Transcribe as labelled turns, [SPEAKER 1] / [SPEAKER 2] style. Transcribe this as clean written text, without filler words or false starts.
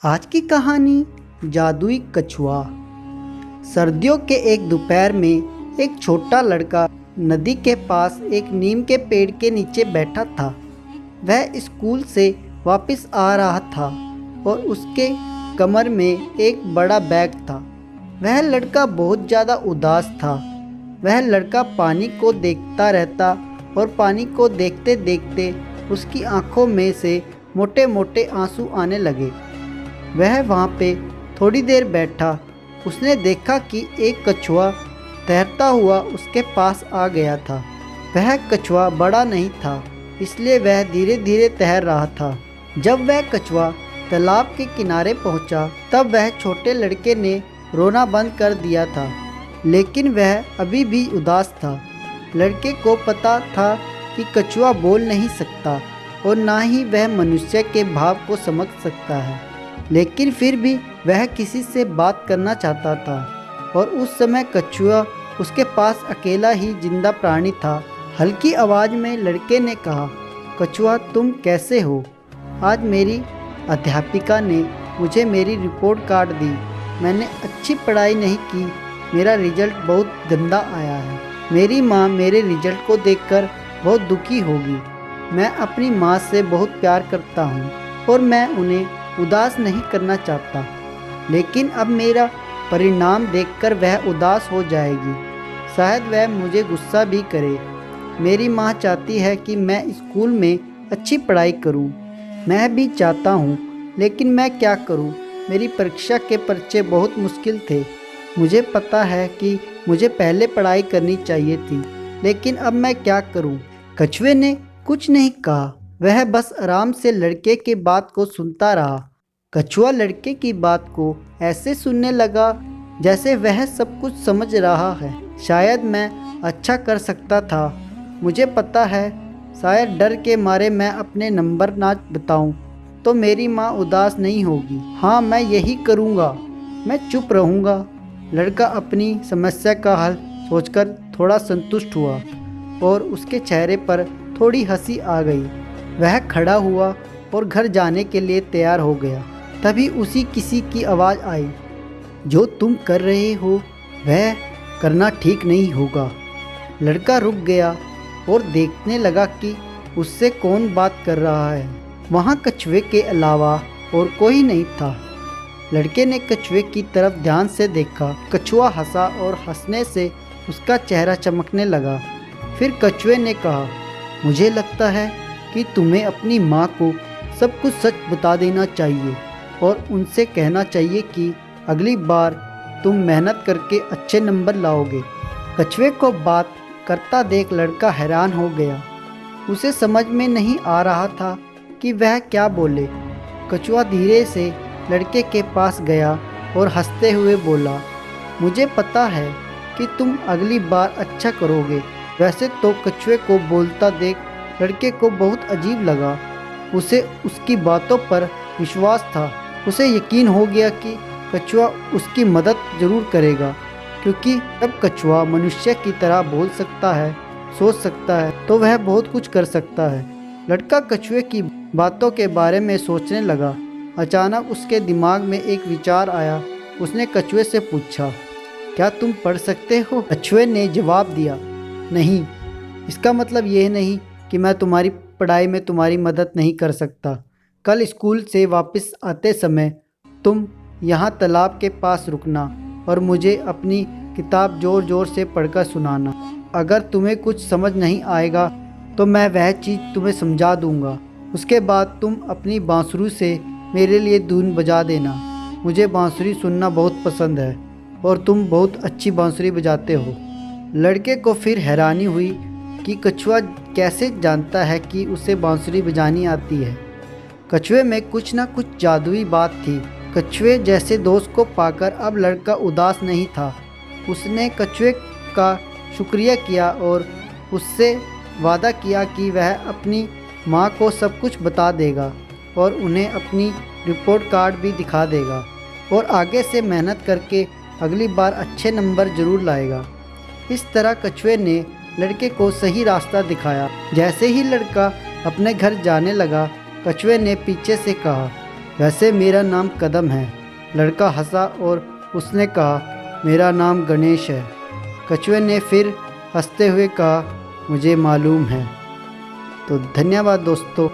[SPEAKER 1] आज की कहानी जादुई कछुआ। सर्दियों के एक दोपहर में एक छोटा लड़का नदी के पास एक नीम के पेड़ के नीचे बैठा था। वह स्कूल से वापस आ रहा था और उसके कमर में एक बड़ा बैग था। वह लड़का बहुत ज़्यादा उदास था। वह लड़का पानी को देखता रहता और पानी को देखते देखते उसकी आंखों में से मोटे मोटे आंसू आने लगे। वह वहाँ पे थोड़ी देर बैठा। उसने देखा कि एक कछुआ तैरता हुआ उसके पास आ गया था। वह कछुआ बड़ा नहीं था, इसलिए वह धीरे धीरे तैर रहा था। जब वह कछुआ तालाब के किनारे पहुंचा, तब वह छोटे लड़के ने रोना बंद कर दिया था, लेकिन वह अभी भी उदास था। लड़के को पता था कि कछुआ बोल नहीं सकता और ना ही वह मनुष्य के भाव को समझ सकता है, लेकिन फिर भी वह किसी से बात करना चाहता था। और उस समय कछुआ उसके पास अकेला ही जिंदा प्राणी था। हल्की आवाज़ में लड़के ने कहा, कछुआ तुम कैसे हो? आज मेरी अध्यापिका ने मुझे मेरी रिपोर्ट कार्ड दी। मैंने अच्छी पढ़ाई नहीं की, मेरा रिजल्ट बहुत गंदा आया है। मेरी माँ मेरे रिजल्ट को देखकर बहुत दुखी होगी। मैं अपनी माँ से बहुत प्यार करता हूँ और मैं उन्हें उदास नहीं करना चाहता, लेकिन अब मेरा परिणाम देखकर वह उदास हो जाएगी। शायद वह मुझे गुस्सा भी करे। मेरी माँ चाहती है कि मैं स्कूल में अच्छी पढ़ाई करूं। मैं भी चाहता हूं, लेकिन मैं क्या करूं? मेरी परीक्षा के पर्चे बहुत मुश्किल थे। मुझे पता है कि मुझे पहले पढ़ाई करनी चाहिए थी, लेकिन अब मैं क्या करूं? कछुए ने कुछ नहीं कहा। वह बस आराम से लड़के की बात को सुनता रहा। कछुआ लड़के की बात को ऐसे सुनने लगा जैसे वह सब कुछ समझ रहा है। शायद मैं अच्छा कर सकता था। मुझे पता है, शायद डर के मारे मैं अपने नंबर ना बताऊं तो मेरी माँ उदास नहीं होगी। हाँ, मैं यही करूँगा। मैं चुप रहूँगा। लड़का अपनी समस्या का हल सोचकर थोड़ा संतुष्ट हुआ और उसके चेहरे पर थोड़ी हंसी आ गई। वह खड़ा हुआ और घर जाने के लिए तैयार हो गया। तभी उसी किसी की आवाज़ आई, जो तुम कर रहे हो वह करना ठीक नहीं होगा। लड़का रुक गया और देखने लगा कि उससे कौन बात कर रहा है। वहाँ कछुए के अलावा और कोई नहीं था। लड़के ने कछुए की तरफ ध्यान से देखा। कछुआ हंसा और हंसने से उसका चेहरा चमकने लगा। फिर कछुए ने कहा, मुझे लगता है कि तुम्हें अपनी माँ को सब कुछ सच बता देना चाहिए और उनसे कहना चाहिए कि अगली बार तुम मेहनत करके अच्छे नंबर लाओगे। कछुए को बात करता देख लड़का हैरान हो गया। उसे समझ में नहीं आ रहा था कि वह क्या बोले। कछुआ धीरे से लड़के के पास गया और हंसते हुए बोला, मुझे पता है कि तुम अगली बार अच्छा करोगे। वैसे तो कछुए को बोलता देख लड़के को बहुत अजीब लगा। उसे उसकी बातों पर विश्वास था। उसे यकीन हो गया कि कछुआ उसकी मदद ज़रूर करेगा, क्योंकि जब कछुआ मनुष्य की तरह बोल सकता है, सोच सकता है, तो वह बहुत कुछ कर सकता है। लड़का कछुए की बातों के बारे में सोचने लगा। अचानक उसके दिमाग में एक विचार आया। उसने कछुए से पूछा, क्या तुम पढ़ सकते हो? कछुए ने जवाब दिया, नहीं। इसका मतलब यह नहीं कि मैं तुम्हारी पढ़ाई में तुम्हारी मदद नहीं कर सकता। कल स्कूल से वापस आते समय तुम यहाँ तालाब के पास रुकना और मुझे अपनी किताब ज़ोर ज़ोर से पढ़कर सुनाना। अगर तुम्हें कुछ समझ नहीं आएगा तो मैं वह चीज़ तुम्हें समझा दूँगा। उसके बाद तुम अपनी बांसुरी से मेरे लिए धुन बजा देना। मुझे बांसुरी सुनना बहुत पसंद है और तुम बहुत अच्छी बांसुरी बजाते हो। लड़के को फिर हैरानी हुई कि कछुआ कैसे जानता है कि उसे बांसुरी बजानी आती है। कछुए में कुछ ना कुछ जादुई बात थी। कछुए जैसे दोस्त को पाकर अब लड़का उदास नहीं था। उसने कछुए का शुक्रिया किया और उससे वादा किया कि वह अपनी माँ को सब कुछ बता देगा और उन्हें अपनी रिपोर्ट कार्ड भी दिखा देगा और आगे से मेहनत करके अगली बार अच्छे नंबर ज़रूर लाएगा। इस तरह कछुए ने लड़के को सही रास्ता दिखाया। जैसे ही लड़का अपने घर जाने लगा, कछुए ने पीछे से कहा, वैसे मेरा नाम कदम है। लड़का हंसा और उसने कहा, मेरा नाम गणेश है। कछुए ने फिर हंसते हुए कहा, मुझे मालूम है। तो धन्यवाद दोस्तों।